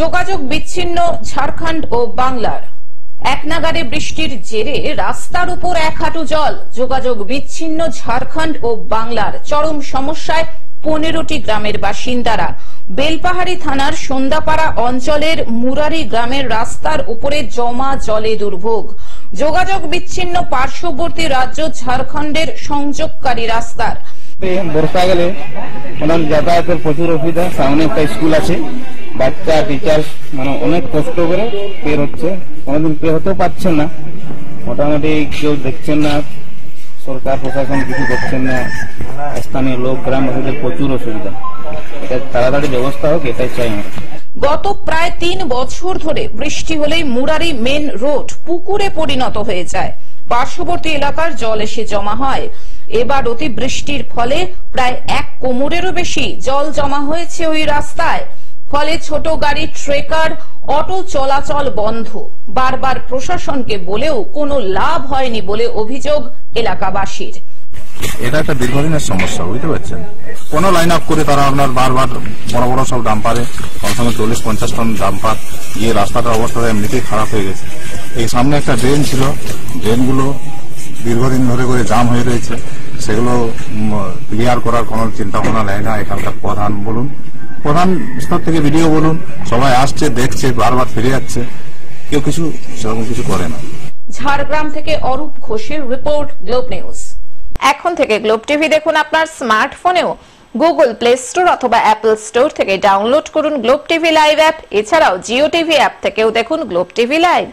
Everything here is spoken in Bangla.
যোগাযোগ বিচ্ছিন্ন ঝাড়খণ্ড ও বাংলার। এক নাগাড়ে বৃষ্টির জেরে রাস্তার উপর এক হাঁটু জল। যোগাযোগ বিচ্ছিন্ন ঝাড়খণ্ড ও বাংলার। চরম সমস্যায় 15টি গ্রামের বাসিন্দারা। বেলপাহাড়ি থানার সন্ধ্যাপাড়া অঞ্চলের মুরারি গ্রামের রাস্তার উপরে জমা জলে দুর্ভোগ। যোগাযোগ বিচ্ছিন্ন পার্শ্ববর্তী রাজ্য ঝাড়খণ্ডের সংযোগকারী রাস্তার। বর্ষা গেলে যাতায়াতের প্রচুর অসুবিধা। সামনে একটা স্কুল আছে, বাচ্চা টিচার মানে অনেক কষ্ট করে পের হচ্ছে, কোনোদিন পের হতেও পারছেন না। মোটামুটি কেউ দেখছেন না, সরকার প্রশাসন কিছু করছেন না। স্থানীয় লোক গ্রামবাসীদের প্রচুর অসুবিধা, এটা তাড়াতাড়ি ব্যবস্থা হোক, এটাই চাই আমরা। গত প্রায় 3 বছর ধরে বৃষ্টি হলেই মুরারি মেন রোড পুকুরে পরিণত হয়ে যায়। পার্শ্ববর্তী এলাকার জল এসে জমা হয়। এবার অতি বৃষ্টির ফলে প্রায় 1 কোমরেরও বেশি জল জমা হয়েছে ওই রাস্তায়। ফলে ছোট গাড়ি, ট্রেকার, অটো চলাচল বন্ধ। বারবার প্রশাসনকে বলেও কোনো লাভ হয়নি বলে অভিযোগ এলাকাবাসীর। এটা একটা দীর্ঘদিনের সমস্যা, বুঝতে পারছেন। কোনো লাইন আপ করে তারা আপনার বারবার বড় বড় সব ডাম্পারে, কমসে কম 40-50 টন ডাম্পার গিয়ে রাস্তাটার অবস্থা এমনিতেই খারাপ হয়ে গেছে। এই সামনে একটা ড্রেন ছিল, ড্রেনগুলো দীর্ঘদিন ধরে করে জাম হয়ে রয়েছে। সেগুলো ক্লিয়ার করার কোনো চিন্তা ভাবনা নেয় না এখানকার প্রধান বলুন, প্রধান স্তর থেকে ভিডিও বলুন, সবাই আসছে, দেখছে, বারবার ফিরে যাচ্ছে, কেউ কিছু সেরকম কিছু করে না। ঝাড়গ্রাম থেকে অরূপ ঘোষের রিপোর্ট, গ্লোব নিউজ। এখন থেকে গ্লোব টিভি দেখুন আপনার স্মার্টফোনেও। গুগল প্লে স্টোর অথবা অ্যাপল স্টোর থেকে ডাউনলোড করুন গ্লোব টিভি লাইভ অ্যাপ। এছাড়াও জিও টিভি অ্যাপ থেকেও দেখুন গ্লোব টিভি লাইভ।